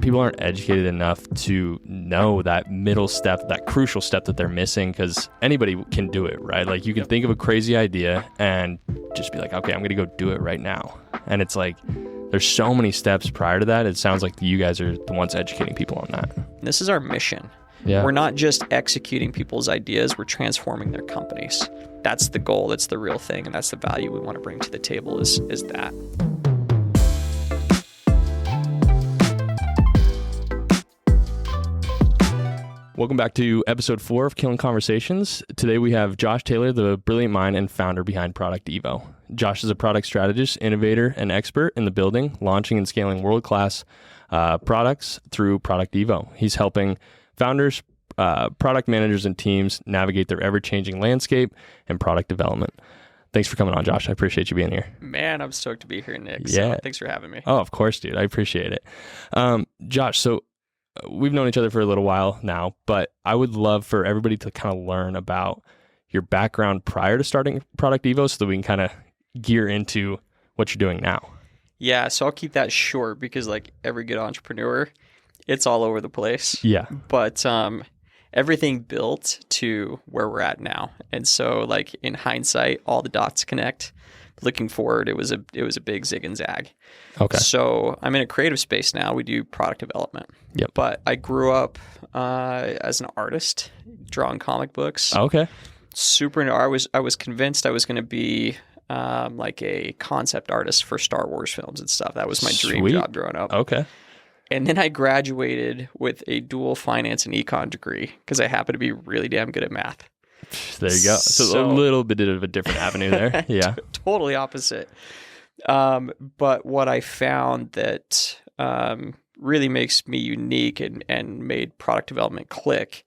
people aren't educated enough to know that middle step, that crucial step that they're missing, because anybody can do it, right? Like you can think of a crazy idea and just be like, okay, I'm going to go do it right now. And it's like, there's so many steps prior to that. It sounds like you guys are the ones educating people on that. This is our mission. Yeah. We're not just executing people's ideas, we're transforming their companies. That's the goal, that's the real thing, and that's the value we want to bring to the table is that. Welcome back to episode 4 of Killing Conversations. Today we have Josh Taylor, the brilliant mind and founder behind ProductEvo. Josh is a product strategist, innovator, and expert in the building, launching and scaling world-class products through ProductEvo. He's helping founders, product managers, and teams navigate their ever-changing landscape and product development. Thanks for coming on, Josh. I appreciate you being here. Man, I'm stoked to be here, Nick. Yeah. So thanks for having me. Oh, of course, dude. I appreciate it. Josh, so we've known each other for a little while now, but I would love for everybody to kind of learn about your background prior to starting ProductEvo so that we can kind of gear into what you're doing now. Yeah, so I'll keep that short because like every good entrepreneur, it's all over the place. Yeah. But everything built to where we're at now. And so like in hindsight, all the dots connect. Looking forward, it was a big zig and zag. Okay. So I'm in a creative space now. We do product development. Yep. But I grew up as an artist, drawing comic books. Okay. Super into art. I was convinced I was going to be like a concept artist for Star Wars films and stuff. That was my dream job growing up. Okay. And then I graduated with a dual finance and econ degree because I happen to be really damn good at math. There you go. So a little bit of a different avenue there. Yeah. Totally opposite. But what I found that really makes me unique and made product development click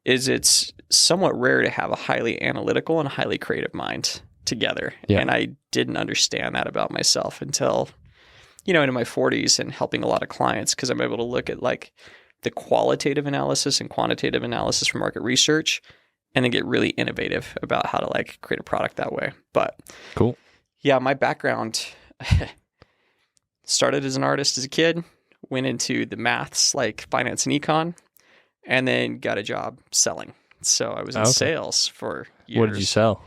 is it's somewhat rare to have a highly analytical and highly creative mind together. Yeah. And I didn't understand that about myself until, into my 40s and helping a lot of clients because I'm able to look at like the qualitative analysis and quantitative analysis from market research and then get really innovative about how to like create a product that way. But cool. Yeah, my background started as an artist as a kid, went into the maths like finance and econ, and then got a job selling. So I was in sales for years. What did you sell?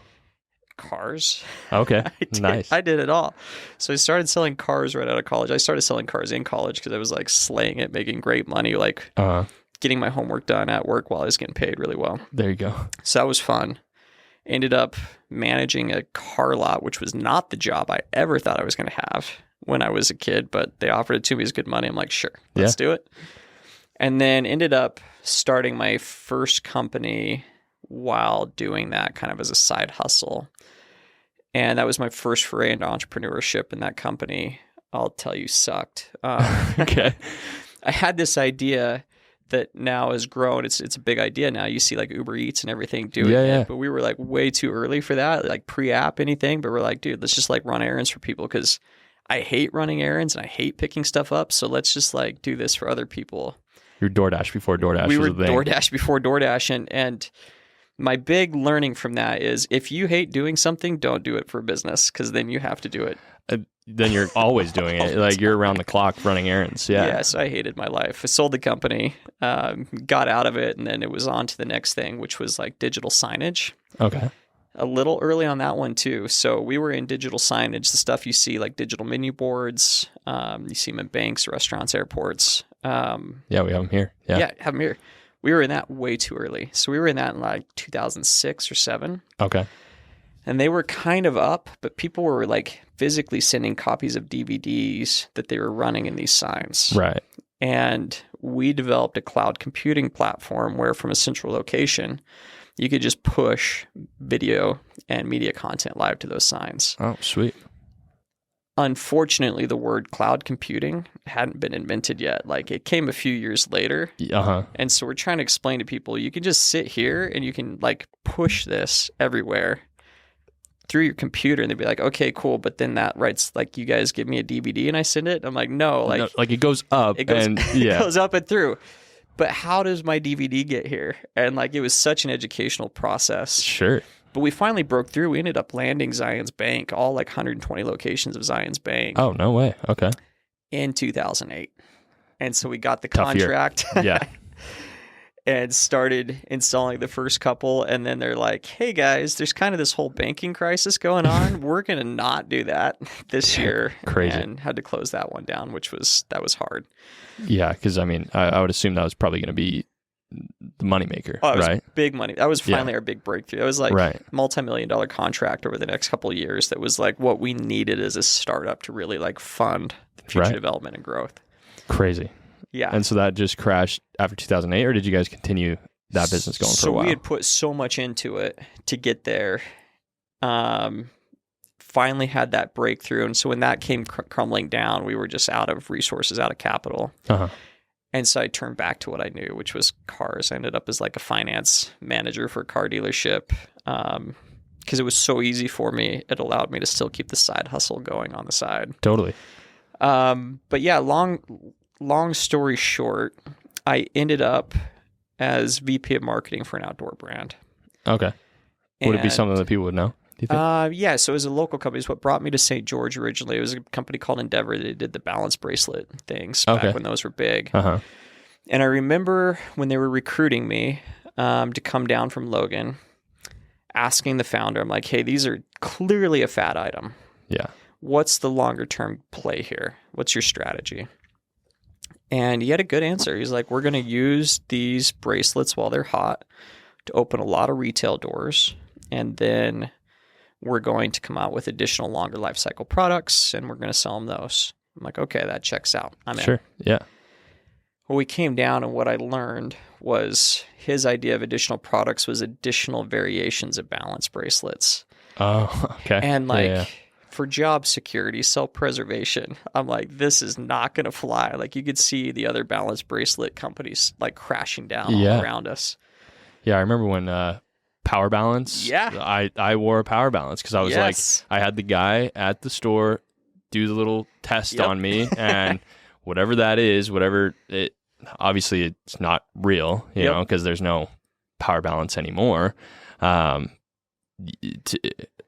Cars. Okay. Nice. I did it all. So I started selling cars right out of college. I started selling cars in college because I was like slaying it, making great money, like getting my homework done at work while I was getting paid really well. There you go. So that was fun. Ended up managing a car lot, which was not the job I ever thought I was going to have when I was a kid, but they offered it to me as good money. I'm like, sure, let's do it. And then ended up starting my first company while doing that kind of as a side hustle. And that was my first foray into entrepreneurship, and that company, I'll tell you, sucked. Okay. I had this idea that now has grown. It's a big idea now. You see like Uber Eats and everything doing it, but we were like way too early for that, like pre-app anything. But we're like, dude, let's just like run errands for people because I hate running errands and I hate picking stuff up. So let's just like do this for other people. You're DoorDash before DoorDash. We were was a thing. DoorDash before DoorDash, and my big learning from that is if you hate doing something, don't do it for business because then you have to do it. Then you're always doing it. Like you're around the clock running errands. Yeah. Yes, I hated my life. I sold the company, got out of it, and then it was on to the next thing, which was like digital signage. Okay. A little early on that one too. So we were in digital signage, the stuff you see like digital menu boards. You see them in banks, restaurants, airports. Yeah, we have them here. Yeah, have them here. We were in that way too early. So we were in that in like 2006 or 7. Okay. And they were kind of up, but people were like physically sending copies of DVDs that they were running in these signs. Right. And we developed a cloud computing platform where from a central location, you could just push video and media content live to those signs. Oh, sweet. Unfortunately, the word cloud computing hadn't been invented yet. Like it came a few years later. And so we're trying to explain to people, you can just sit here and you can like push this everywhere through your computer. And they'd be like, okay, cool. But then that writes like, you guys give me a DVD and I send it. I'm like, no, like it goes up it goes, and it goes up and through. But how does my DVD get here? And like, it was such an educational process. Sure. But we finally broke through. We ended up landing Zion's Bank, all like 120 locations of Zion's Bank. Oh, no way. Okay. In 2008. And so we got the Tough year. contract. Yeah. And started installing the first couple. And then they're like, hey guys, there's kind of this whole banking crisis going on. We're going to not do that this year. Crazy. And had to close that one down, that was hard. Yeah. Because I mean, I would assume that was probably going to be the moneymaker, Oh, it was right? big money. That was finally our big breakthrough. That was like multi-million-dollar contract over the next couple of years. That was like what we needed as a startup to really like fund the future development and growth. Crazy. Yeah. And so that just crashed after 2008, or did you guys continue that business going for a while? So we had put so much into it to get there. Finally had that breakthrough. And so when that came crumbling down, we were just out of resources, out of capital. Uh-huh. And so I turned back to what I knew, which was cars. I ended up as like a finance manager for a car dealership because it was so easy for me. It allowed me to still keep the side hustle going on the side. Totally. But yeah, long story short, I ended up as VP of marketing for an outdoor brand. Okay. Would it be something that people would know, do you think? Yeah, so it was a local company. It's what brought me to St. George originally. It was a company called Endeavor. They did the balance bracelet things back when those were big. Uh-huh. And I remember when they were recruiting me to come down from Logan, asking the founder, I'm like, hey, these are clearly a fad item. Yeah. What's the longer term play here? What's your strategy? And he had a good answer. He's like, we're going to use these bracelets while they're hot to open a lot of retail doors. And then we're going to come out with additional longer life cycle products and we're going to sell them those. I'm like, okay, that checks out. I'm in. Sure. Yeah. Well, we came down and what I learned was his idea of additional products was additional variations of balance bracelets. Oh, okay. And like for job security, self-preservation, I'm like, this is not going to fly. Like you could see the other balance bracelet companies like crashing down all around us. Yeah, I remember when Power Balance. Yeah. I wore a Power Balance because I was like, I had the guy at the store do the little test on me, and whatever that is, obviously it's not real, you know, because there's no Power Balance anymore.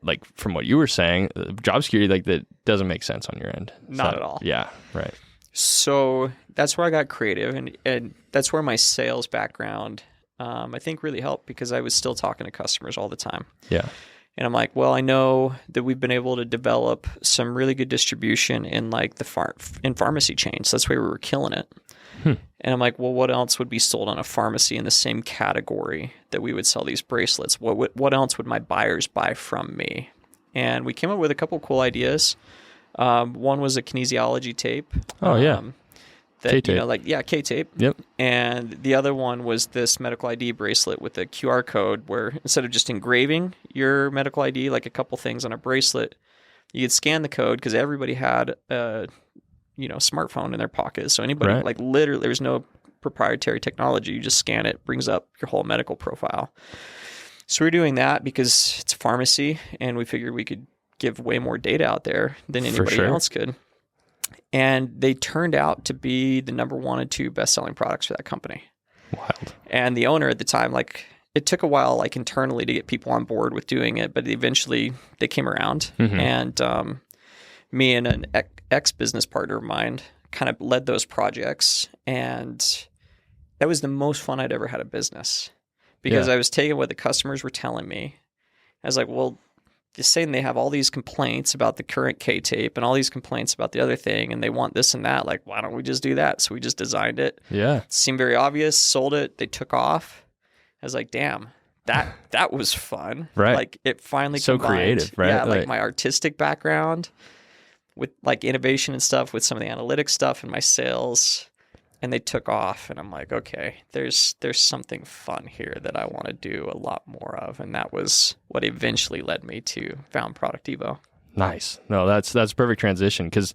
Like from what you were saying, job security, like that doesn't make sense on your end. Not at all. Yeah, right. So that's where I got creative, and that's where my sales background, I think, really helped because I was still talking to customers all the time. Yeah. And I'm like, well, I know that we've been able to develop some really good distribution in like in pharmacy chains. That's where we were killing it. And I'm like, well, what else would be sold on a pharmacy in the same category that we would sell these bracelets? What else would my buyers buy from me? And we came up with a couple cool ideas. One was a kinesiology tape. Oh, yeah. K-tape. You know, K-tape. Yep. And the other one was this medical ID bracelet with a QR code where instead of just engraving your medical ID, like a couple things on a bracelet, you could scan the code because everybody had a smartphone in their pocket. So anybody, like literally, there's no proprietary technology. You just scan it, brings up your whole medical profile. So we're doing that because it's a pharmacy and we figured we could give way more data out there than anybody else could. And they turned out to be the number 1 and 2 best-selling products for that company. Wild. And the owner at the time, like, it took a while, like, internally to get people on board with doing it, but eventually they came around. Mm-hmm. And me and an ex-business partner of mine kind of led those projects. And that was the most fun I'd ever had a business because I was taking what the customers were telling me. I was like, well, just saying they have all these complaints about the current K-tape and all these complaints about the other thing, and they want this and that. Like, why don't we just do that? So we just designed it. Yeah. It seemed very obvious, sold it. They took off. I was like, damn, that was fun. Right. Like, it finally so combined, creative, right? Yeah, like my artistic background with like innovation and stuff, with some of the analytics stuff and my sales. And they took off, and I'm like, okay, there's something fun here that I want to do a lot more of, and that was what eventually led me to found ProductEvo. Nice. No, that's a perfect transition because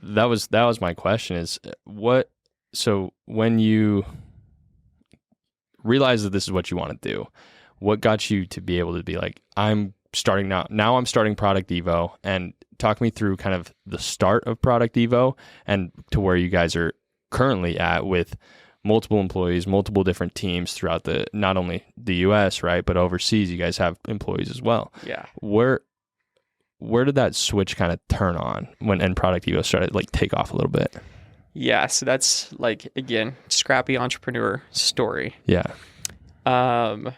that was my question is what. So when you realized that this is what you want to do, what got you to be able to be like, I'm starting now. Now I'm starting ProductEvo, and talk me through kind of the start of ProductEvo and to where you guys are currently at with multiple employees, multiple different teams throughout not only the US, right, but overseas. You guys have employees as well. Yeah. Where did that switch kind of turn on when ProductEvo started like take off a little bit? Yeah, so that's like, again, scrappy entrepreneur story. Yeah. I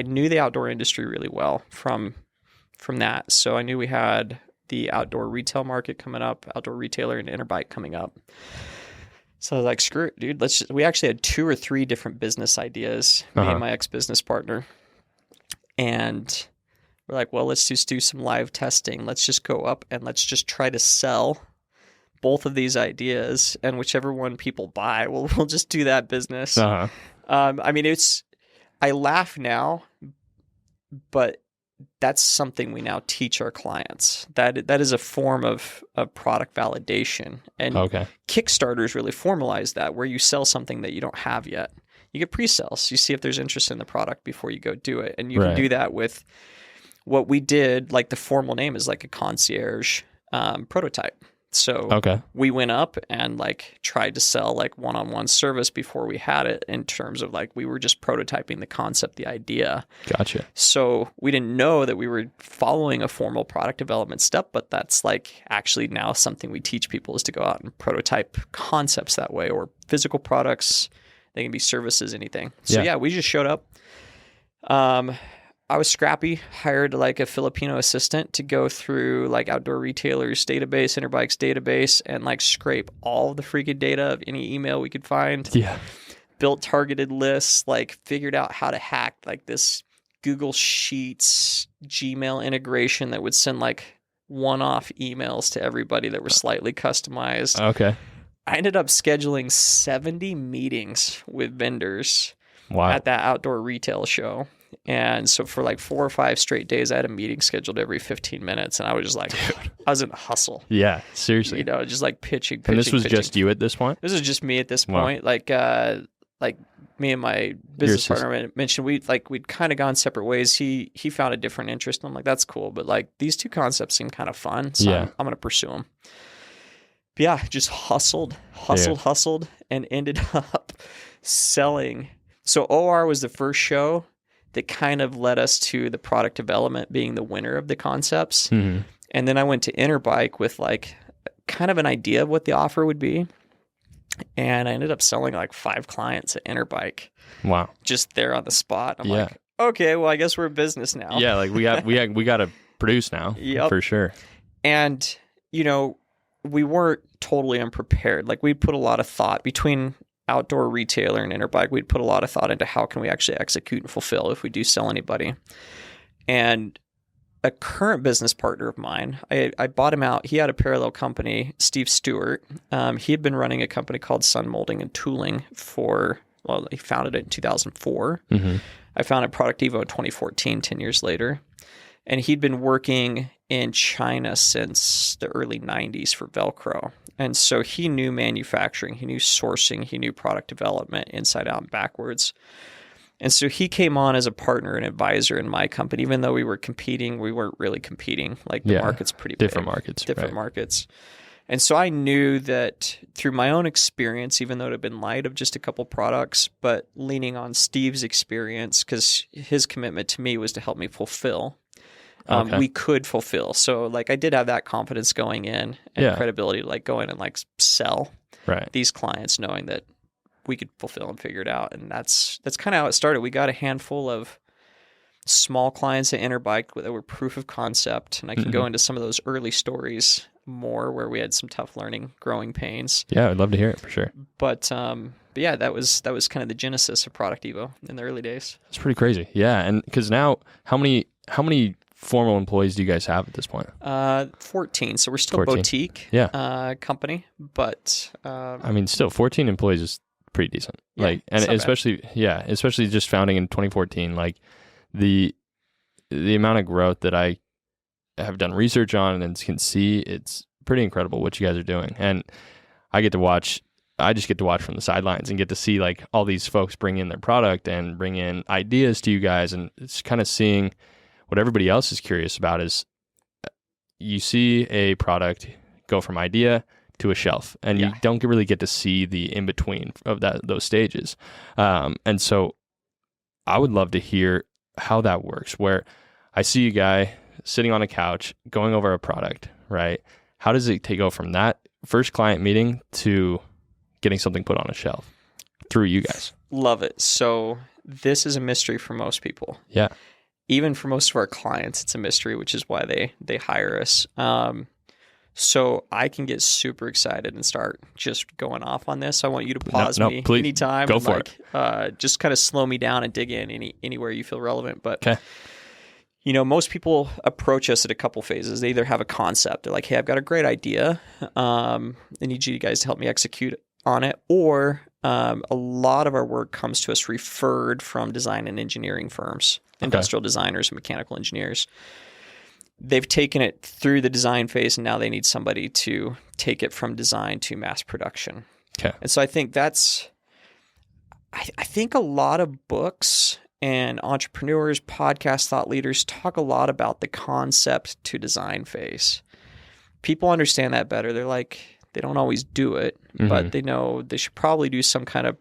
knew the outdoor industry really well from that. So I knew we had the outdoor retail market coming up, outdoor retailer and Interbike coming up. So I was like, screw it, dude. We actually had 2 or 3 different business ideas, me and my ex-business partner. And we're like, well, let's just do some live testing. Let's just go up and let's just try to sell both of these ideas, and whichever one people buy, we'll just do that business. I mean, I laugh now, but that's something we now teach our clients. That is a form of product validation. And Kickstarters really formalize that, where you sell something that you don't have yet. You get pre-sales. You see if there's interest in the product before you go do it. And you can do that with what we did. Like, the formal name is like a concierge prototype. So we went up and like tried to sell like one-on-one service before we had it, in terms of like we were just prototyping the concept, the idea. Gotcha. So we didn't know that we were following a formal product development step, but that's like actually now something we teach people, is to go out and prototype concepts that way, or physical products. They can be services, anything. So yeah, we just showed up. I was scrappy, hired like a Filipino assistant to go through like Outdoor Retailers database, Interbike's database, and like scrape all the freaking data of any email we could find. Yeah. Built targeted lists, like figured out how to hack like this Google Sheets Gmail integration that would send like one-off emails to everybody that were slightly customized. I ended up scheduling 70 meetings with vendors at that outdoor retail show. And so for like 4 or 5 straight days, I had a meeting scheduled every 15 minutes. And I was just like, I was in a hustle. Yeah, seriously. You know, just like pitching. And this was just you at this point? This is just me at this point. Like me and my business partner mentioned, we'd kind of gone separate ways. He found a different interest. And I'm like, that's cool. But like, these 2 concepts seem kind of fun. So I'm going to pursue them. But yeah, just hustled, and ended up selling. So OR was the first show that kind of led us to the product development being the winner of the concepts. And then I went to Interbike with like kind of an idea of what the offer would be. And I ended up selling like 5 clients at Interbike. Wow. Just there on the spot. I'm like, okay, well, I guess we're a business now. Yeah, like we got to produce now. For sure. And, you know, we weren't totally unprepared. Like, we'd put a lot of thought between Outdoor Retailer and Interbike. We'd put a lot of thought into how can we actually execute and fulfill if we do sell anybody. And a current business partner of mine, I bought him out. He had a parallel company, Steve Stewart. He had been running a company called Sun Molding and Tooling he founded it in 2004. I founded ProductEvo in 2014, 10 years later. And he'd been working in China since the early 90s for Velcro. And so he knew manufacturing, he knew sourcing, he knew product development inside out and backwards. And so he came on as a partner and advisor in my company. Even though we were competing, we weren't really competing. Like, the market's pretty big. Different markets. And so I knew that through my own experience, even though it had been light of just a couple products, but leaning on Steve's experience, because his commitment to me was to help me fulfill. We could fulfill. So like, I did have that confidence going in and credibility to like go in and like sell these clients, knowing that we could fulfill and figure it out. And that's kind of how it started. We got a handful of small clients at Interbike that were proof of concept. And I can go into some of those early stories more, where we had some tough learning, growing pains. Yeah, I'd love to hear it for sure. But yeah, that was kind of the genesis of ProductEvo in the early days. It's pretty crazy. Yeah. And because now, how many formal employees do you guys have at this point? 14. So we're still 14. Boutique company, but I mean, still 14 employees is pretty decent. Especially just founding in 2014. Like, the amount of growth that I have done research on and can see, it's pretty incredible what you guys are doing. And I just get to watch from the sidelines and get to see like all these folks bring in their product and bring in ideas to you guys, and it's kind of seeing what everybody else is curious about. Is you see a product go from idea to a shelf, and you don't really get to see the in-between of those stages. And so I would love to hear how that works, where I see a guy sitting on a couch going over a product, right? How does it go from that first client meeting to getting something put on a shelf through you guys? Love it. So this is a mystery for most people. Yeah. Even for most of our clients, it's a mystery, which is why they hire us. So I can get super excited and start just going off on this. I want you to pause me please, anytime. go and for it. Just kind of slow me down and dig in anywhere you feel relevant. But okay. Most people approach us at a couple phases. They either have a concept. They're like, hey, I've got a great idea. I need you guys to help me execute on it. Or a lot of our work comes to us referred from design and engineering firms, industrial designers and mechanical engineers. They've taken it through the design phase, and now they need somebody to take it from design to mass production. Okay. And so I think I think a lot of books and entrepreneurs, podcast thought leaders talk a lot about the concept to design phase. People understand that better. They're like, they don't always do it, but they know they should probably do some kind of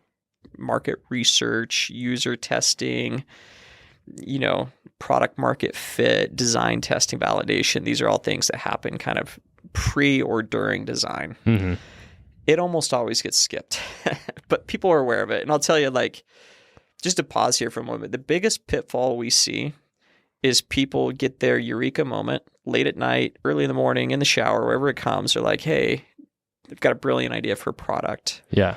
market research, user testing, product market fit, design testing, validation. These are all things that happen kind of pre or during design. Mm-hmm. It almost always gets skipped, but people are aware of it. And I'll tell you, just to pause here for a moment, the biggest pitfall we see is people get their eureka moment late at night, early in the morning, in the shower, wherever it comes. They're like, hey, they've got a brilliant idea for a product. Yeah.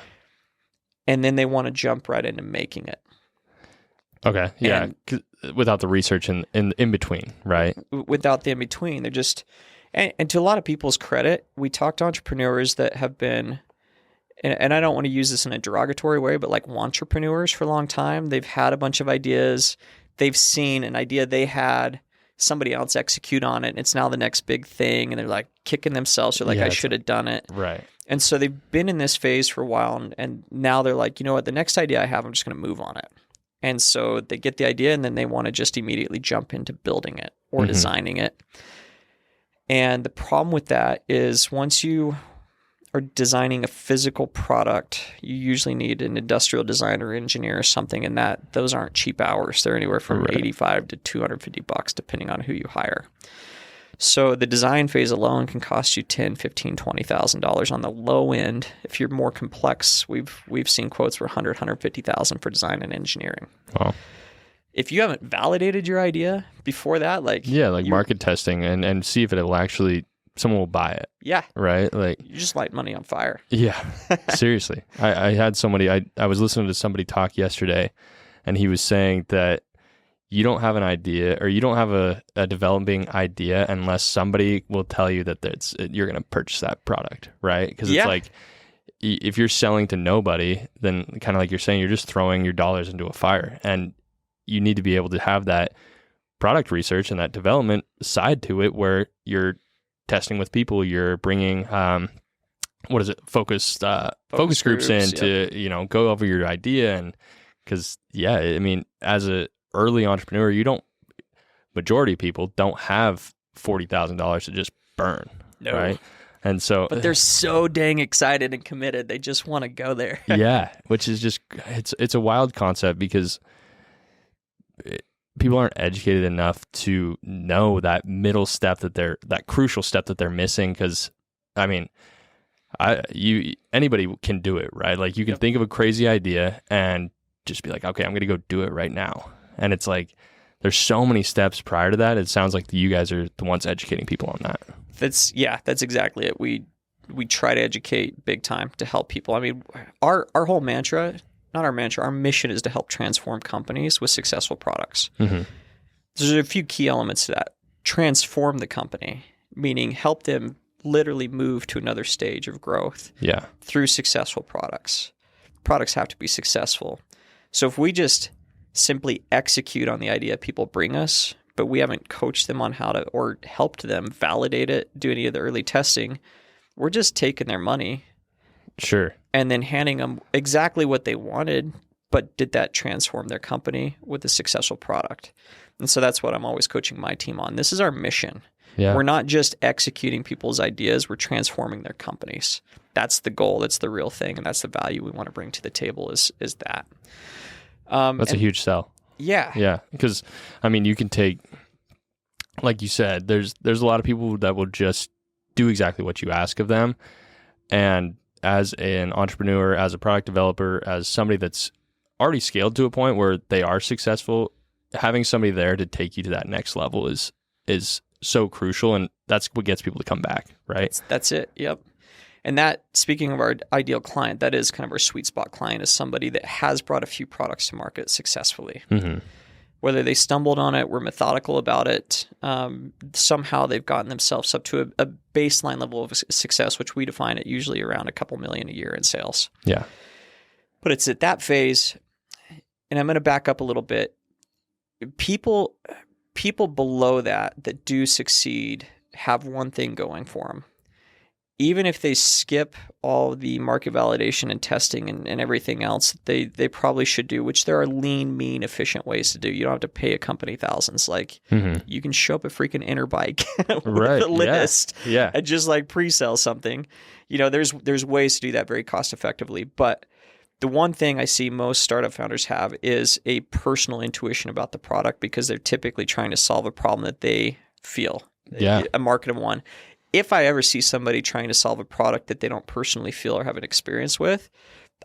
And then they want to jump right into making it. Okay. Yeah. Without the research in between, right? Without the in between. They're just, and to a lot of people's credit, we talk to entrepreneurs that have been, and I don't want to use this in a derogatory way, but like entrepreneurs for a long time. They've had a bunch of ideas. They've seen an idea they had, somebody else execute on it, and it's now the next big thing. And they're like kicking themselves. They're like, I should have done it. Right. And so they've been in this phase for a while. And now they're like, you know what? The next idea I have, I'm just going to move on it. And so they get the idea, and then they want to just immediately jump into building it or designing it. And the problem with that is once you are designing a physical product, you usually need an industrial designer, engineer, or something, and those aren't cheap hours. They're anywhere from $85 to $250, depending on who you hire. So the design phase alone can cost you $10,000, $15,000, $20,000 on the low end. If you're more complex, we've seen quotes for $100,000, $150,000 for design and engineering. Wow. If you haven't validated your idea before that, market testing and see if it'll actually, someone will buy it. Yeah. Right? You just light money on fire. Yeah. Seriously. I had somebody, I was listening to somebody talk yesterday, and he was saying that you don't have an idea, or you don't have a developing idea unless somebody will tell you that you're going to purchase that product, right? Because it's like, if you're selling to nobody, then kind of like you're saying, you're just throwing your dollars into a fire, and you need to be able to have that product research and that development side to it, where you're testing with people, you're bringing focus groups in to go over your idea. And because as a early entrepreneur, majority of people don't have $40,000 to just burn, right? And so, but they're so dang excited and committed. They just want to go there. Yeah. Which is just, it's a wild concept, because people aren't educated enough to know that middle step, that crucial step that they're missing. Because anybody can do it, right? Like you can think of a crazy idea and just be like, okay, I'm going to go do it right now. And it's like, there's so many steps prior to that. It sounds like you guys are the ones educating people on that. That's exactly it. We try to educate big time to help people. Our whole mantra, not our mantra, our mission is to help transform companies with successful products. Mm-hmm. There's a few key elements to that. Transform the company, meaning help them literally move to another stage of growth through successful products. Products have to be successful. So if we just simply execute on the idea people bring us, but we haven't coached them on how to, or helped them validate it, do any of the early testing, we're just taking their money. Sure. And then handing them exactly what they wanted, but did that transform their company with a successful product? And so that's what I'm always coaching my team on. This is our mission. Yeah. We're not just executing people's ideas, we're transforming their companies. That's the goal, that's the real thing, and that's the value we want to bring to the table is that. That's a huge sell. Yeah. Yeah. Because, you can take, like you said, there's a lot of people that will just do exactly what you ask of them. And as an entrepreneur, as a product developer, as somebody that's already scaled to a point where they are successful, having somebody there to take you to that next level is so crucial, and that's what gets people to come back, right? That's it. Yep. And that, speaking of our ideal client, that is kind of our sweet spot client, is somebody that has brought a few products to market successfully. Mm-hmm. Whether they stumbled on it, were methodical about it, somehow they've gotten themselves up to a baseline level of success, which we define at usually around a couple million a year in sales. Yeah. But it's at that phase, and I'm going to back up a little bit. People below that do succeed have one thing going for them. Even if they skip all the market validation and testing and everything else they probably should do, which there are lean, mean, efficient ways to do. You don't have to pay a company thousands. Like you can show up at freaking Interbike with a list and just like pre-sell something. You know, there's ways to do that very cost effectively. But the one thing I see most startup founders have is a personal intuition about the product, because they're typically trying to solve a problem that they feel, a market of one. If I ever see somebody trying to solve a product that they don't personally feel or have an experience with,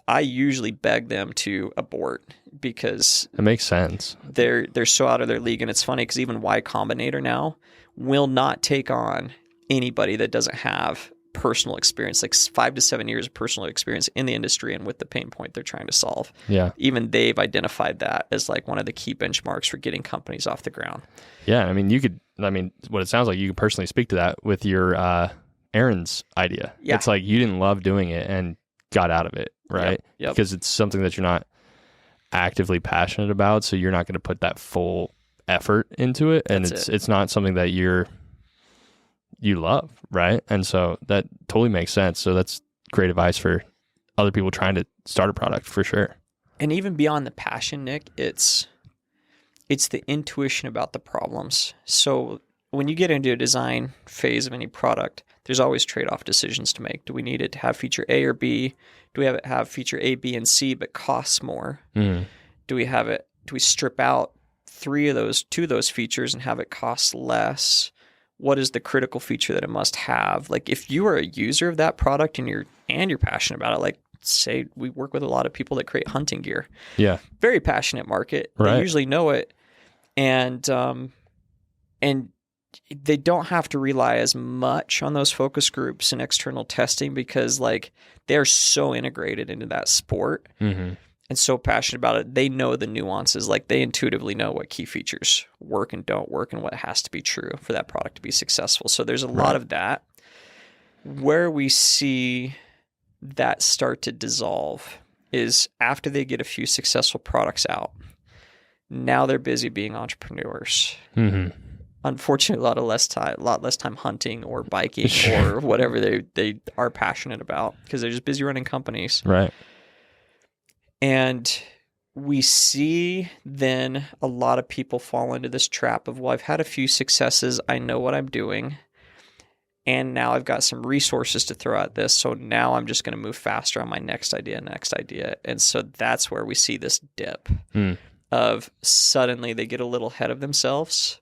I usually beg them to abort, because it makes sense. They're so out of their league. And it's funny because even Y Combinator now will not take on anybody that doesn't have personal experience, like 5 to 7 years of personal experience in the industry and with the pain point they're trying to solve. Yeah. Even they've identified that as like one of the key benchmarks for getting companies off the ground. Yeah. I mean, what it sounds like, you could personally speak to that with your errands idea. Yeah. It's like you didn't love doing it and got out of it, right? Yep. Because it's something that you're not actively passionate about. So you're not going to put that full effort into it. And it's not something that you love, right? And so that totally makes sense. So that's great advice for other people trying to start a product, for sure. And even beyond the passion, Nick, it's the intuition about the problems. So when you get into a design phase of any product, there's always trade-off decisions to make. Do we need it to have feature A or B? Do we have it have feature A, B, and C but costs more? Mm. Do we strip out two of those features and have it cost less? What is the critical feature that it must have? Like, if you are a user of that product and you're passionate about it, like say we work with a lot of people that create hunting gear. Yeah. Very passionate market. Right. They usually know it. And they don't have to rely as much on those focus groups and external testing, because like they're so integrated into that sport. Mm-hmm. And so passionate about it, they know the nuances. Like they intuitively know what key features work and don't work and what has to be true for that product to be successful. So there's a lot of that. Where we see that start to dissolve is after they get a few successful products out. Now they're busy being entrepreneurs. Mm-hmm. Unfortunately, a lot less time hunting or biking or whatever they are passionate about, because they're just busy running companies. Right. And we see then a lot of people fall into this trap of, well, I've had a few successes. I know what I'm doing. And now I've got some resources to throw at this. So now I'm just going to move faster on my next idea. And so that's where we see this dip of suddenly they get a little ahead of themselves.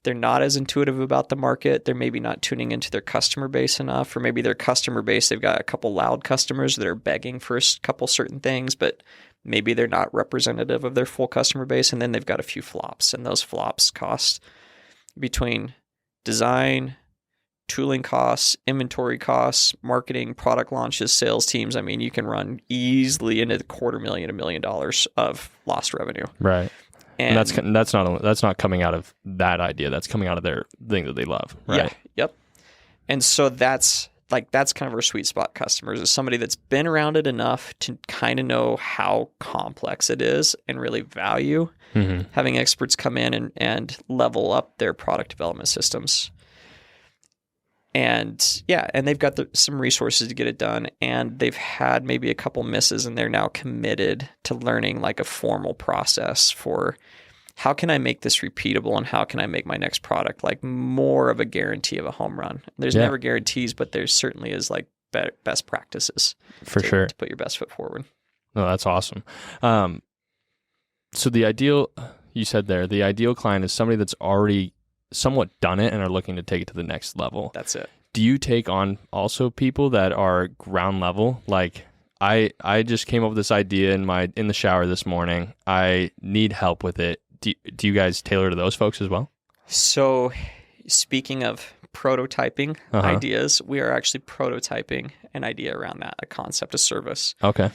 They're not as intuitive about the market. They're maybe not tuning into their customer base enough, or maybe their customer base, they've got a couple loud customers that are begging for a couple certain things, but maybe they're not representative of their full customer base. And then they've got a few flops, and those flops cost between design, tooling costs, inventory costs, marketing, product launches, sales teams. I mean, you can run easily into the $250,000, $1 million of lost revenue. Right. And that's not coming out of that idea. That's coming out of their thing that they love, right? Yeah. Yep. And so that's kind of our sweet spot customers, is somebody that's been around it enough to kind of know how complex it is and really value having experts come in and level up their product development systems. And they've got some resources to get it done, and they've had maybe a couple misses, and they're now committed to learning like a formal process for how can I make this repeatable, and how can I make my next product like more of a guarantee of a home run. There's never guarantees, but there certainly is like best practices for sure to put your best foot forward. No, that's awesome. So the ideal client is somebody that's already somewhat done it and are looking to take it to the next level. That's it. do you take on also people that are ground level? Like I just came up with this idea in the shower this morning. I need help with it. Do you guys tailor to those folks as well? So speaking of prototyping ideas, we are actually prototyping an idea around that, a concept, a service. Okay.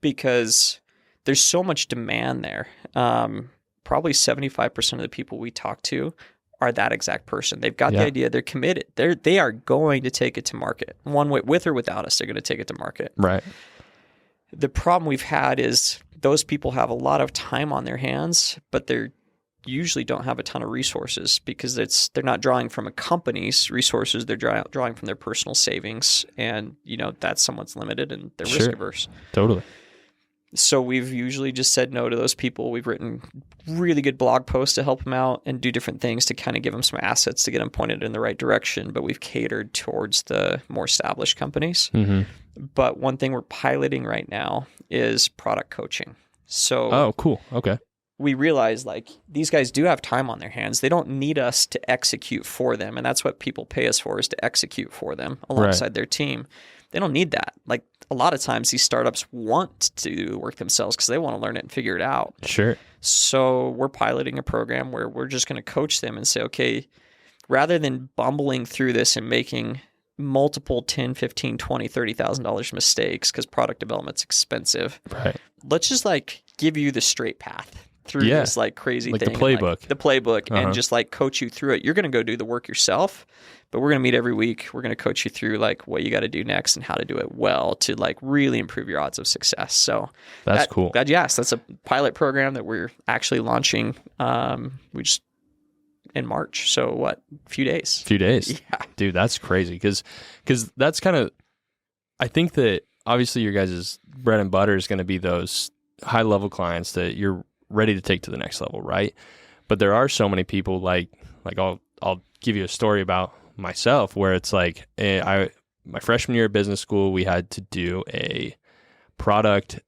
Because there's so much demand there. Probably 75% of the people we talk to are that exact person. They've got the idea. They're committed. They are going to take it to market. One way, with or without us, they're going to take it to market. Right. The problem we've had is those people have a lot of time on their hands, but they're usually don't have a ton of resources because they're not drawing from a company's resources. They're drawing from their personal savings, and that's somewhat limited, and they're risk averse. Totally. So we've usually just said no to those people. We've written really good blog posts to help them out and do different things to kind of give them some assets to get them pointed in the right direction. But we've catered towards the more established companies. Mm-hmm. But one thing we're piloting right now is product coaching. So cool. Okay. We realize these guys do have time on their hands. They don't need us to execute for them. And that's what people pay us for, is to execute for them alongside their team. They don't need that. A lot of times these startups want to work themselves because they want to learn it and figure it out. Sure. So we're piloting a program where we're just going to coach them and say, okay, rather than bumbling through this and making multiple $10, $15, $20, $30,000 mistakes because product development's expensive, right? Let's just give you the straight path through this crazy thing. The playbook. The playbook, and just coach you through it. You're going to go do the work yourself, but we're going to meet every week. We're going to coach you through what you got to do next and how to do it well to really improve your odds of success. So that's cool. Glad you asked. That's a pilot program that we're actually launching. We just in March. So a few days. Yeah. Dude, that's crazy. Because that's kind of, I think that obviously your guys' bread and butter is going to be those high level clients that you're ready to take to the next level, right? But there are so many people I'll give you a story about myself where it's my freshman year of business school, we had to do a product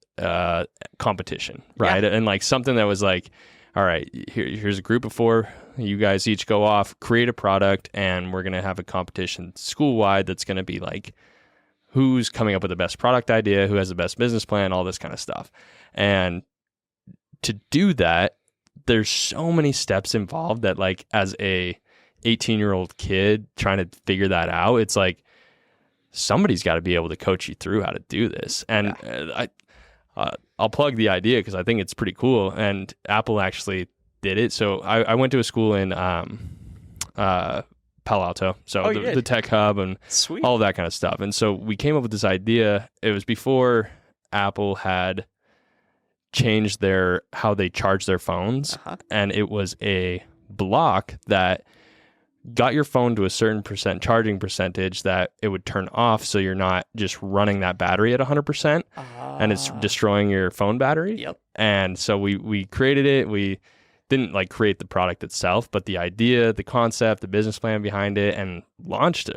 competition, right? Yeah. And something that was all right, here's a group of 4. You guys each go off, create a product, and we're going to have a competition school-wide that's going to be who's coming up with the best product idea, who has the best business plan, all this kind of stuff. And to do that, there's so many steps involved that as a 18-year-old kid trying to figure that out, it's somebody's got to be able to coach you through how to do this. And I'll plug the idea because I think it's pretty cool. And Apple actually did it. So I went to a school in Palo Alto, so the tech hub and all of that kind of stuff. And so we came up with this idea. It was before Apple had changed how they charge their phones, and it was a block that got your phone to a certain charging percentage that it would turn off, so you're not just running that battery at 100%, and it's destroying your phone battery. Yep. And so we created it. We didn't create the product itself, but the idea, the concept, the business plan behind it, and launched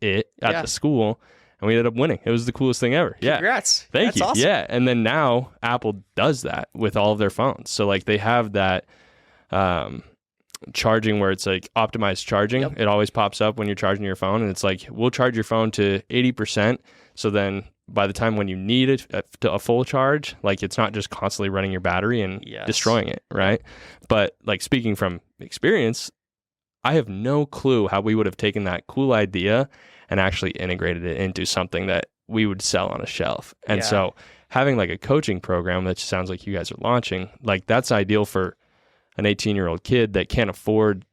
it at the school, and we ended up winning. It was the coolest thing ever. Congrats. Thank That's you. Awesome. Yeah. And then now Apple does that with all of their phones. So they have that charging where it's optimized charging. Yep. It always pops up when you're charging your phone, and it's we'll charge your phone to 80%. So then by the time when you need it to a full charge, it's not just constantly running your battery and destroying it, right? But speaking from experience, I have no clue how we would have taken that cool idea and actually integrated it into something that we would sell on a shelf. And so having a coaching program that sounds like you guys are launching, that's ideal for an 18-year-old kid that can't afford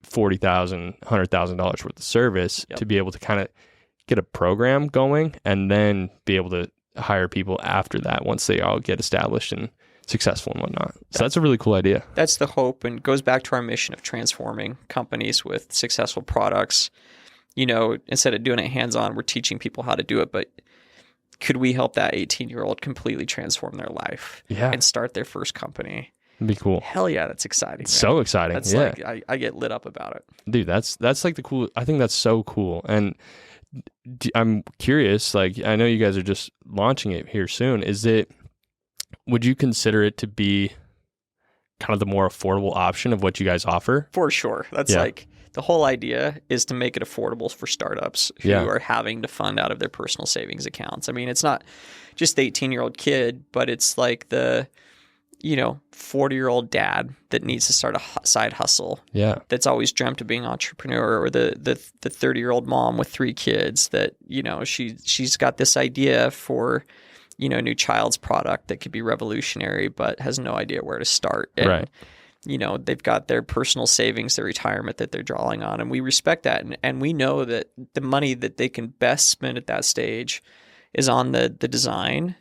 $40,000, $100,000 worth of service to be able to kind of get a program going and then be able to hire people after that once they all get established and successful and whatnot. So that's a really cool idea. That's the hope, and goes back to our mission of transforming companies with successful products. Instead of doing it hands-on, we're teaching people how to do it, but could we help that 18-year-old completely transform their life and start their first company? It'd be cool. Hell yeah, that's exciting. Man. So exciting. That's I get lit up about it. Dude, that's the cool, I think that's so cool. And I'm curious, I know you guys are just launching it here soon. Would you consider it to be kind of the more affordable option of what you guys offer? For sure. That's the whole idea is to make it affordable for startups who Yeah. are having to fund out of their personal savings accounts. I mean, it's not just the 18-year-old kid, but it's like the 40-year-old dad that needs to start a side hustle. Yeah. That's always dreamt of being an entrepreneur, or the 30-year-old mom with 3 kids that, she's got this idea for, a new child's product that could be revolutionary, but has no idea where to start. And, Right. They've got their personal savings, their retirement that they're drawing on. And we respect that. And we know that the money that they can best spend at that stage is on the design,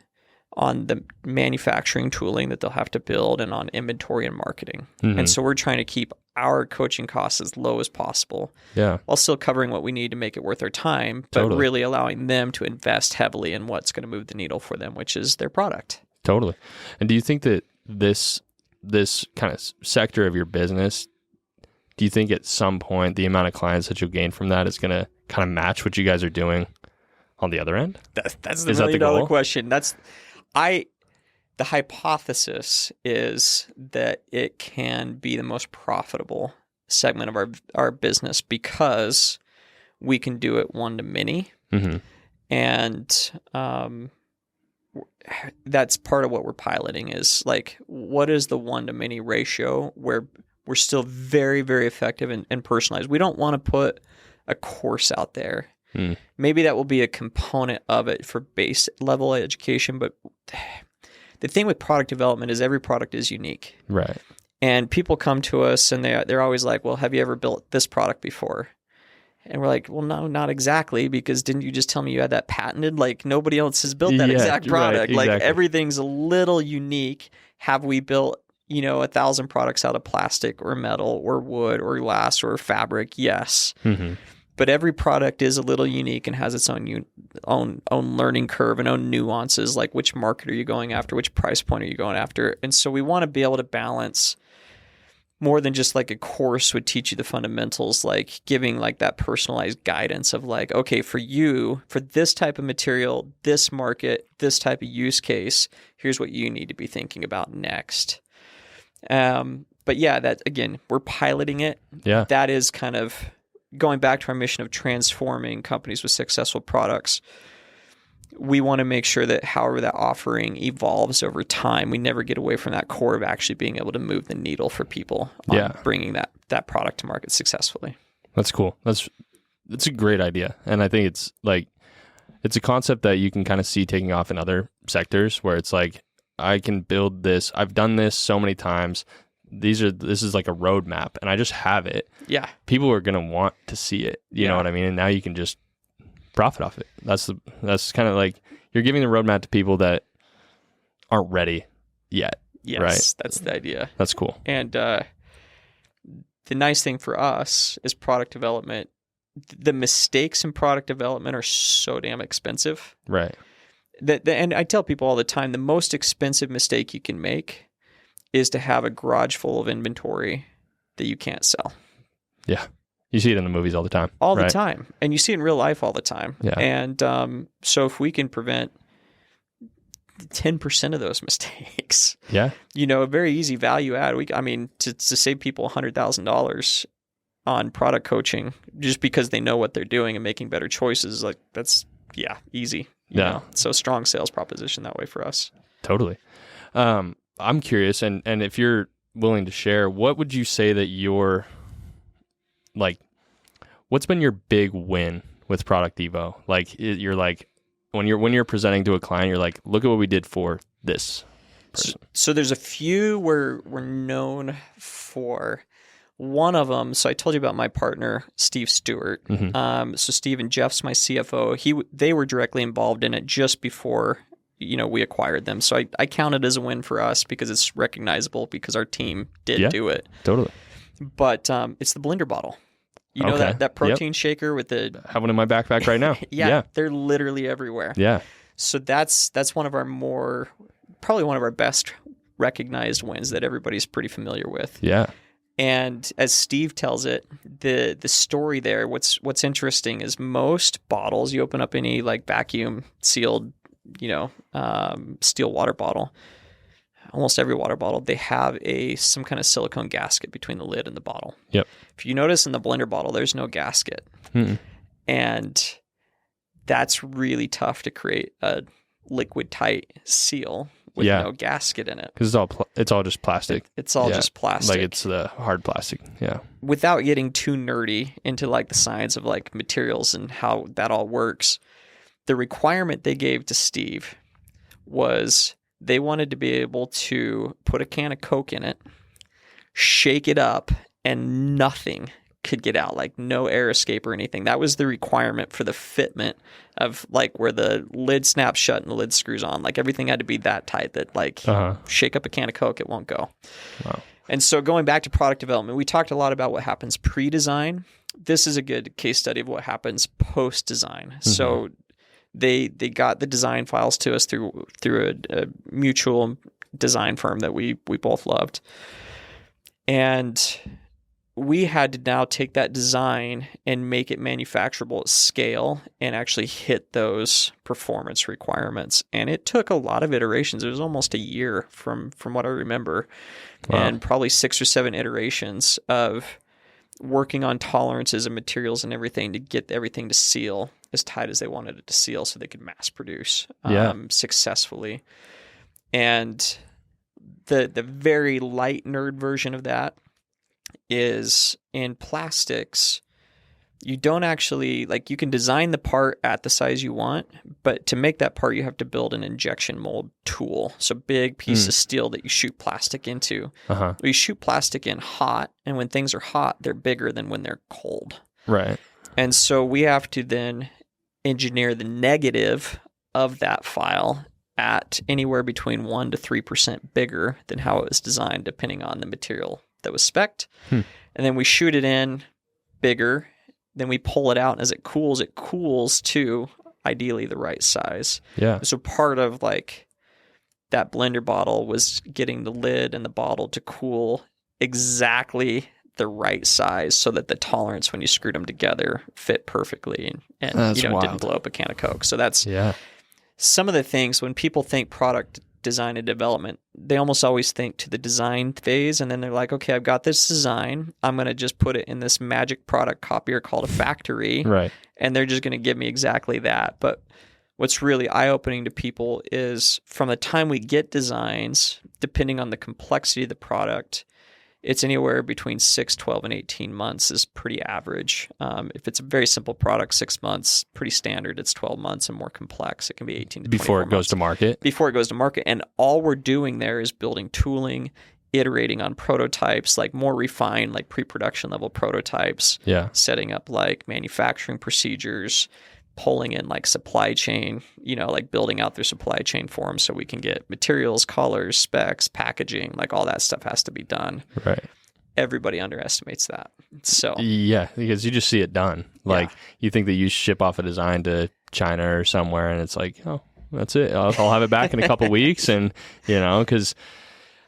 on the manufacturing tooling that they'll have to build, and on inventory and marketing. Mm-hmm. And so we're trying to keep our coaching costs as low as possible, Yeah. while still covering what we need to make it worth our time, but Totally. really allowing them to invest heavily in what's going to move the needle for them, which is their product. Totally. And do you think that this kind of sector of your business, do you think at some point the amount of clients that you'll gain from that is going to kind of match what you guys are doing on the other end? That's the Is that the million-dollar goal? question. The hypothesis is that it can be the most profitable segment of our business because we can do it one to many. Mm-hmm. And that's part of what we're piloting is like, what is the one to many ratio where we're still very, very effective and personalized. We don't want to put a course out there. Maybe that will be a component of it for base level education, but the thing with product development is every product is unique. Right. And people come to us and they're always like, well, have you ever built this product before? And we're like, well, no, not exactly, because didn't you just tell me you had that patented? Like nobody else has built that exact product. Right, Like exactly. everything's a little unique. Have we built, 1,000 products out of plastic or metal or wood or glass or fabric? Yes. Mm-hmm. But every product is a little unique and has its own learning curve and own nuances, like which market are you going after, which price point are you going after. And so we want to be able to balance more than just like a course would teach you the fundamentals, like giving like that personalized guidance of like, okay, for you, for this type of material, this market, this type of use case, here's what you need to be thinking about next. But yeah, that again, we're piloting it. Yeah. That is kind of going back to our mission of transforming companies with successful products. We want to make sure that however that offering evolves over time, we never get away from that core of actually being able to move the needle for people on bringing that product to market successfully. That's cool. That's a great idea. And I think it's a concept that you can kind of see taking off in other sectors where it's like, I can build this. I've done this so many times. This is like a roadmap and I just have it. Yeah. People are going to want to see it. You know what I mean? And now you can just profit off it. That's kind of like you're giving the roadmap to people that aren't ready yet. Yes, right? That's the idea. That's cool. And the nice thing for us is product development. The mistakes in product development are so damn expensive. Right. And I tell people all the time, the most expensive mistake you can make is to have a garage full of inventory that you can't sell. Yeah. You see it in the movies all the time. All the right? time. And you see it in real life all the time. Yeah. And so if we can prevent 10% of those mistakes, Yeah. a very easy value add. To save people $100,000 on product coaching just because they know what they're doing and making better choices, like that's, easy. You know? So strong sales proposition that way for us. Totally. I'm curious, and if you're willing to share, what would you say that what's been your big win with ProductEvo? Like you're like, when you're presenting to a client, you're like, look at what we did for this person. So there's a few we're known for. One of them, so I told you about my partner, Steve Stewart. Mm-hmm. So Steve and Jeff's my CFO. They were directly involved in it just before we acquired them. So I count it as a win for us because it's recognizable because our team did do it. Totally. But it's the blender bottle. You know that protein shaker with the... I have one in my backpack right now. yeah, they're literally everywhere. Yeah. So that's one of our probably one of our best recognized wins that everybody's pretty familiar with. Yeah. And as Steve tells it, the story there, what's interesting is most bottles, you open up any like vacuum sealed, steel water bottle, almost every water bottle, they have some kind of silicone gasket between the lid and the bottle. Yep. If you notice in the blender bottle, there's no gasket. Mm-mm. And that's really tough to create a liquid tight seal with no gasket in it. Because it's all just plastic. It's all just plastic. Like it's the hard plastic. Yeah. Without getting too nerdy into like the science of like materials and how that all works, the requirement they gave to Steve was they wanted to be able to put a can of Coke in it, shake it up, and nothing could get out, like no air escape or anything. That was the requirement for the fitment of like where the lid snaps shut and the lid screws on. Like everything had to be that tight that like shake up a can of Coke, it won't go. Wow. And so going back to product development, we talked a lot about what happens pre-design. This is a good case study of what happens post-design. Mm-hmm. So they got the design files to us through a mutual design firm that we both loved. And we had to now take that design and make it manufacturable at scale and actually hit those performance requirements. And it took a lot of iterations. It was almost a year from what I remember. Wow. And probably 6 or 7 iterations of working on tolerances and materials and everything to get everything to seal as tight as they wanted it to seal so they could mass produce successfully. And the very light nerd version of that is in plastics, you don't actually, like, you can design the part at the size you want, but to make that part, you have to build an injection mold tool. So big piece of steel that you shoot plastic into. You shoot plastic in hot, and when things are hot, they're bigger than when they're cold. Right. And so we have to then engineer the negative of that file at anywhere between 1% to 3% bigger than how it was designed, depending on the material that was spec'd. And then we shoot it in bigger. Then we pull it out, and as it cools to ideally the right size. Yeah. So part of like that blender bottle was getting the lid and the bottle to cool exactly the right size so that the tolerance when you screwed them together fit perfectly and didn't blow up a can of Coke. So that's some of the things when people think product design and development, they almost always think to the design phase, and then they're like, okay, I've got this design. I'm going to just put it in this magic product copier called a factory. Right. And they're just going to give me exactly that. But what's really eye-opening to people is from the time we get designs, depending on the complexity of the product, it's anywhere between 6, 12, and 18 months is pretty average. If it's a very simple product, 6 months, pretty standard. It's 12 months and more complex. It can be 18 to 24 before it goes months. to market. Before it goes to market. And all we're doing there is building tooling, iterating on prototypes, like more refined, like pre-production level prototypes. Yeah. Setting up like manufacturing procedures, pulling in like supply chain, like building out their supply chain for them so we can get materials, colors, specs, packaging, like all that stuff has to be done. Right. Everybody underestimates that. So yeah, because you just see it done. Like you think that you ship off a design to China or somewhere and it's like, oh, that's it. I'll have it back in a couple weeks. And, because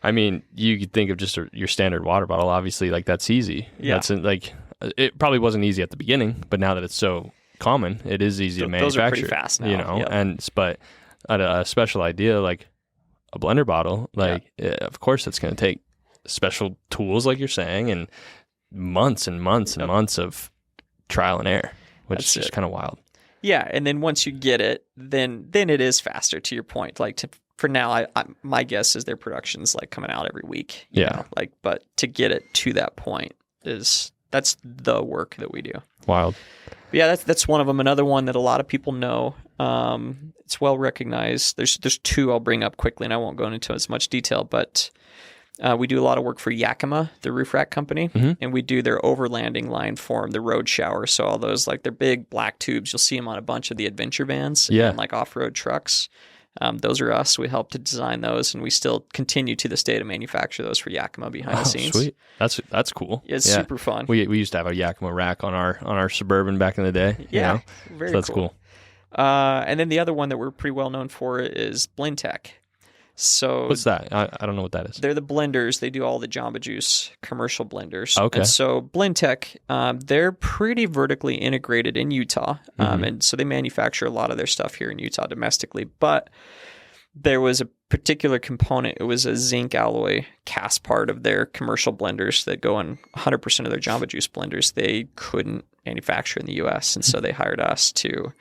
I mean, you could think of just your standard water bottle, obviously, like that's easy. Yeah. That's like, it probably wasn't easy at the beginning, but now that it's so common, it is easy to manufacture. Those are pretty fast now. But a special idea like a blender bottle, of course it's going to take special tools like you're saying and months and months and months of trial and error, which is just kind of wild. Yeah, and then once you get it, then it is faster, to your point. Like for now, my guess is their production's like coming out every week. You know? But to get it to that point that's the work that we do. Wild. But yeah, that's one of them. Another one that a lot of people know. It's well recognized. There's 2 I'll bring up quickly, and I won't go into as much detail. But we do a lot of work for Yakima, the roof rack company, and we do their overlanding line for them, the road shower. So all those like they're big black tubes. You'll see them on a bunch of the adventure vans and like off-road trucks. Those are us. We helped to design those, and we still continue to this day to manufacture those for Yakima behind the scenes. Sweet. That's cool. It's super fun. We used to have a Yakima rack on our Suburban back in the day. Yeah, very so that's cool. And then the other one that we're pretty well known for is Blendtec. So what's that? I don't know what that is. They're the blenders. They do all the Jamba Juice commercial blenders. Okay. And so Blendtec, they're pretty vertically integrated in Utah. And so they manufacture a lot of their stuff here in Utah domestically. But there was a particular component. It was a zinc alloy cast part of their commercial blenders that go in 100% of their Jamba Juice blenders. They couldn't manufacture in the US. And so they hired us to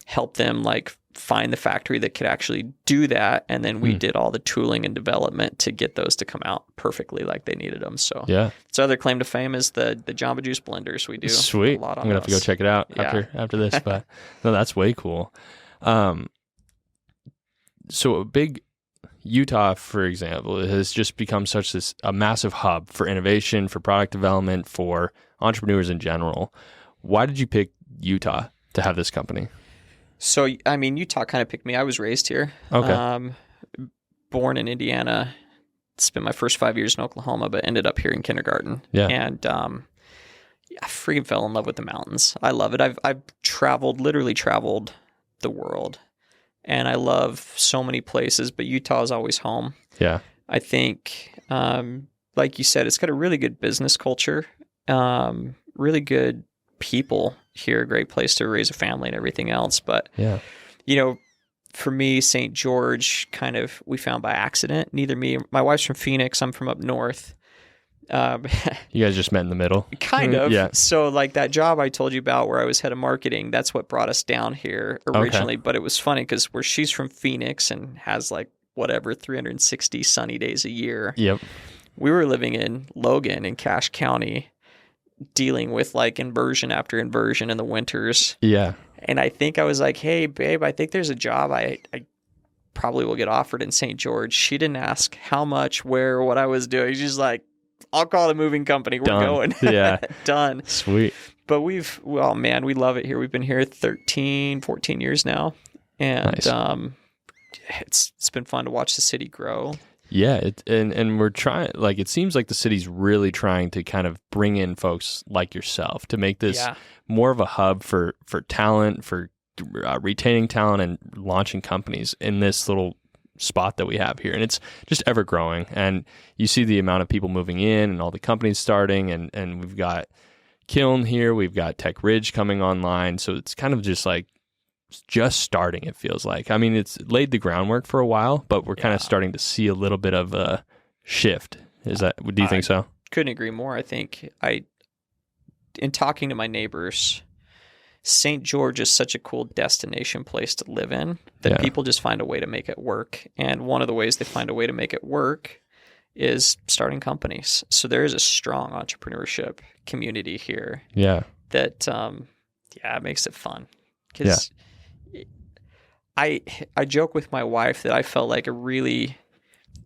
help them like find the factory that could actually do that. And then we did all the tooling and development to get those to come out perfectly like they needed them. So yeah, its other claim to fame is the Jamba Juice blenders. We do sweet. a lot on I'm gonna have to go check it out after this. But no, that's way cool. So a big Utah, for example, has just become a massive hub for innovation, for product development, for entrepreneurs in general. Why did you pick Utah to have this company? So, I mean, Utah kind of picked me. I was raised here. Okay. Born in Indiana, spent my first 5 years in Oklahoma, but ended up here in kindergarten. Yeah. And I freaking fell in love with the mountains. I love it. I've literally traveled the world. And I love so many places, but Utah is always home. Yeah. I think, like you said, it's got a really good business culture, really good people here, a great place to raise a family and everything else. But, yeah, for me, St. George we found by accident. My wife's from Phoenix. I'm from up north. You guys just met in the middle. Kind of. Yeah. So like that job I told you about where I was head of marketing, that's what brought us down here originally. Okay. But it was funny because where she's from Phoenix and has like 360 sunny days a year. Yep. We were living in Logan in Cache County, dealing with like inversion after inversion in the winters. Yeah. And I think I was like, hey, babe, I think there's a job I probably will get offered in St. George. She didn't ask how much, where, what I was doing. She's like, I'll call the moving company. We're going. Yeah. Done. Sweet. But we love it here. We've been here 13, 14 years now. And nice. It's been fun to watch the city grow. Yeah. And we're trying, like, it seems like the city's really trying to kind of bring in folks like yourself to make this more of a hub for talent, for retaining talent and launching companies in this little spot that we have here. And it's just ever growing. And you see the amount of people moving in and all the companies starting. And we've got Kiln here. We've got Tech Ridge coming online. So it's kind of just like just starting, it feels like. I mean, it's laid the groundwork for a while, but we're kind of starting to see a little bit of a shift. Do you think so? Couldn't agree more. I think in talking to my neighbors, St. George is such a cool destination place to live in that people just find a way to make it work. And one of the ways they find a way to make it work is starting companies. So there is a strong entrepreneurship community here. Yeah. That, it makes it fun. Because I joke with my wife that I felt like a really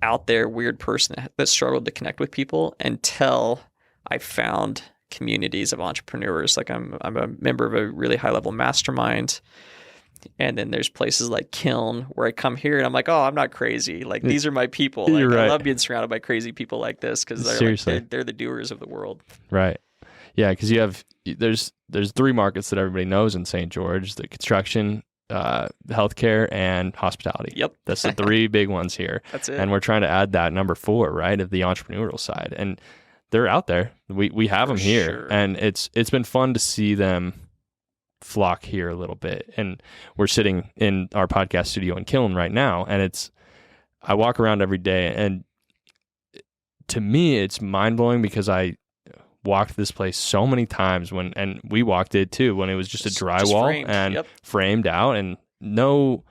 out there weird person that struggled to connect with people until I found communities of entrepreneurs. Like I'm a member of a really high level mastermind. And then there's places like Kiln where I come here and I'm like, oh, I'm not crazy. Like these are my people. Like, You're right. I love being surrounded by crazy people like this because they're the doers of the world. Right. Yeah, because there's 3 markets that everybody knows in St. George: the construction, healthcare, and hospitality. Yep. That's the 3 big ones here. That's it. And we're trying to add that number 4, right, of the entrepreneurial side. And they're out there. We have them here. Sure. And it's been fun to see them flock here a little bit. And we're sitting in our podcast studio in Kiln right now, and I walk around every day, and to me it's mind-blowing because I walked this place so many times and we walked it too when it was just a drywall framed out and no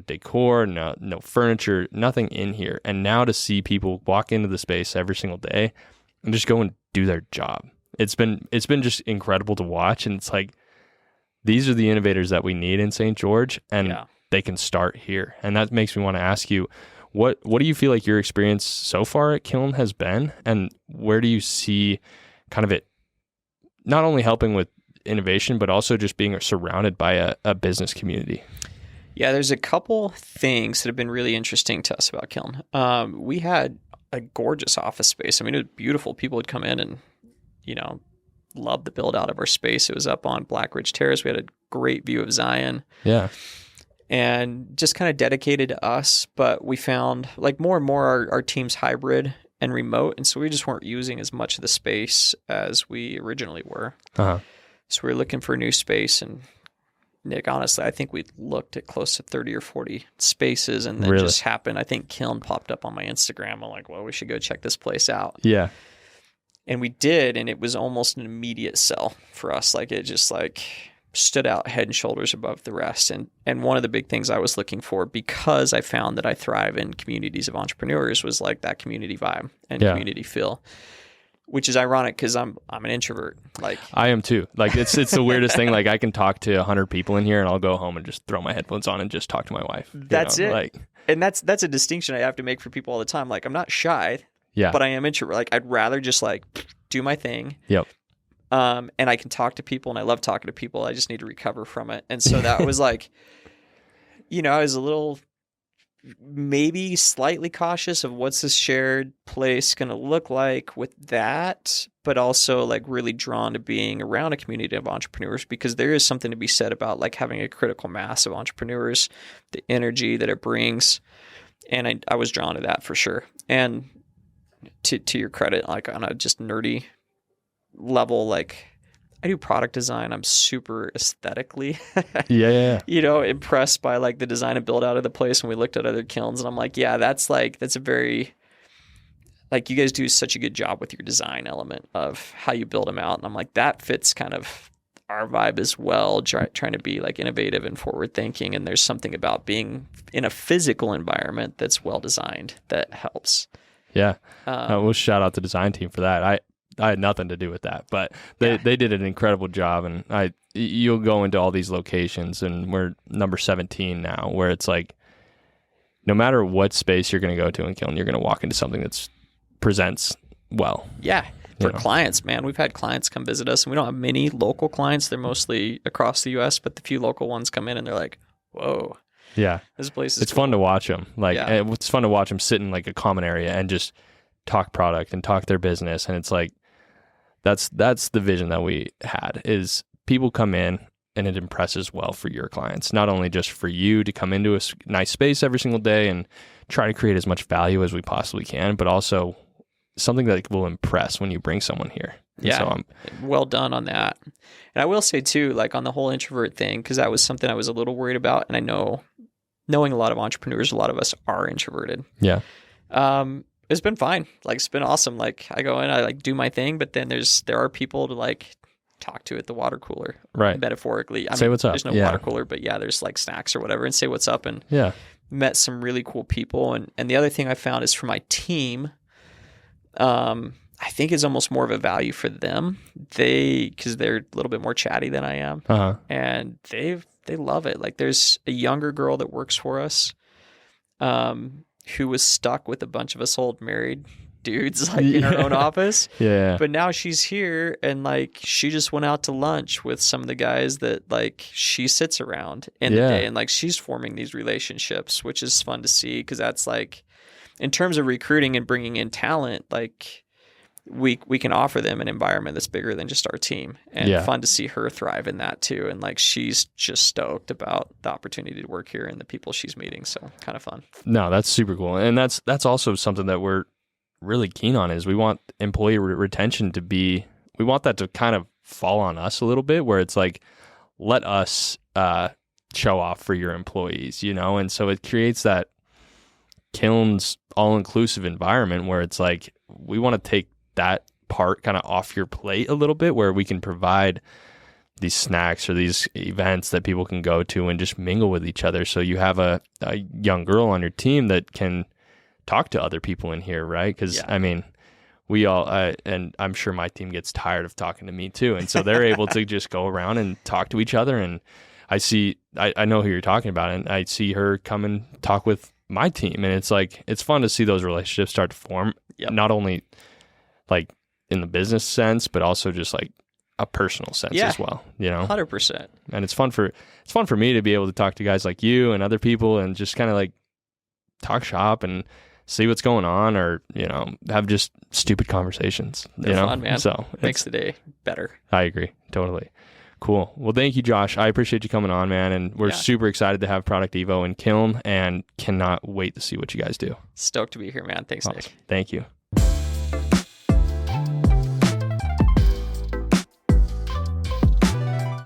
decor, no furniture, nothing in here. And now to see people walk into the space every single day and just go and do their job, it's been just incredible to watch. And it's like, these are the innovators that we need in St. George, and they can start here. And that makes me want to ask you, what do you feel like your experience so far at Kiln has been, and where do you see kind of it not only helping with innovation, but also just being surrounded by a business community? Yeah, there's a couple things that have been really interesting to us about Kiln. We had a gorgeous office space. I mean, it was beautiful. People would come in and, love the build out of our space. It was up on Black Ridge Terrace. We had a great view of Zion. Yeah. And just kind of dedicated to us. But we found like more and more our team's hybrid and remote. And so we just weren't using as much of the space as we originally were. Uh-huh. So we were looking for a new space and Nick, honestly, I think we looked at close to 30 or 40 spaces, and then just happened. I think Kiln popped up on my Instagram. I'm like, well, we should go check this place out. Yeah. And we did, and it was almost an immediate sell for us. Like it just like stood out head and shoulders above the rest. And one of the big things I was looking for, because I found that I thrive in communities of entrepreneurs, was like that community vibe and community feel. Which is ironic because I'm an introvert. Like I am too. Like it's the weirdest thing. Like I can talk to 100 people in here and I'll go home and just throw my headphones on and just talk to my wife. That's it. Like, and that's a distinction I have to make for people all the time. Like I'm not shy, but I am introvert. Like I'd rather just like do my thing. Yep. And I can talk to people and I love talking to people. I just need to recover from it. And so that was like, I was a little maybe slightly cautious of what's this shared place going to look like with that, but also like really drawn to being around a community of entrepreneurs, because there is something to be said about like having a critical mass of entrepreneurs, the energy that it brings. And I was drawn to that for sure. And to your credit, like on a just nerdy level, like I do product design. I'm super aesthetically, impressed by like the design and build out of the place. And we looked at other kilns, and I'm like, that's a very, like you guys do such a good job with your design element of how you build them out. And I'm like, that fits kind of our vibe as well, trying to be like innovative and forward thinking. And there's something about being in a physical environment that's well designed that helps. Yeah. We'll shout out the design team for that. I had nothing to do with that, but they did an incredible job. And you'll go into all these locations, and we're number 17 now, where it's like, no matter what space you're going to go to in Kiln, you're going to walk into something that's presents well. Yeah. For clients, man, we've had clients come visit us, and we don't have many local clients. They're mostly across the U.S., but the few local ones come in and they're like, whoa. Yeah. This place is It's fun to watch them. Like it's fun to watch them sit in like a common area and just talk product and talk their business. And it's like, that's the vision that we had, is people come in and it impresses well for your clients, not only just for you to come into a nice space every single day and try to create as much value as we possibly can, but also something that will impress when you bring someone here. Yeah. So well done on that. And I will say too, like on the whole introvert thing, because that was something I was a little worried about. And I know, knowing a lot of entrepreneurs, a lot of us are introverted. Yeah. It's been fine. Like it's been awesome. Like I go in, I like do my thing, but then there are people to like talk to at the water cooler, right? Metaphorically, say what's up. There's no water cooler, but there's like snacks or whatever, and say what's up. And met some really cool people. And the other thing I found is for my team, I think it's almost more of a value for them. Because they're a little bit more chatty than I am, and they love it. Like there's a younger girl that works for us, who was stuck with a bunch of us old married dudes like in her own office. Yeah. But now she's here, and like she just went out to lunch with some of the guys that like she sits around in the day, and like she's forming these relationships, which is fun to see, because that's like, in terms of recruiting and bringing in talent, like we can offer them an environment that's bigger than just our team, and fun to see her thrive in that too. And like she's just stoked about the opportunity to work here and the people she's meeting. So kind of fun. No, that's super cool. And that's also something that we're really keen on, is we want employee retention to be, we want that to kind of fall on us a little bit, where it's like, let us show off for your employees, and so it creates that Kiln's all-inclusive environment where it's like, we want to take that part kind of off your plate a little bit, where we can provide these snacks or these events that people can go to and just mingle with each other. So you have a young girl on your team that can talk to other people in here, right? Because I mean, we all, and I'm sure my team gets tired of talking to me too. And so they're able to just go around and talk to each other. And I know who you're talking about, and I see her come and talk with my team. And it's like, it's fun to see those relationships start to form, not only like in the business sense, but also just like a personal sense as well, 100%. And it's fun for me to be able to talk to guys like you and other people and just kind of like talk shop and see what's going on, or, have just stupid conversations. They're fun, man. So makes the day better. I agree. Totally. Cool. Well, thank you, Josh. I appreciate you coming on, man. And we're super excited to have ProductEvo in Kiln, and cannot wait to see what you guys do. Stoked to be here, man. Thanks, Nick. Thank you.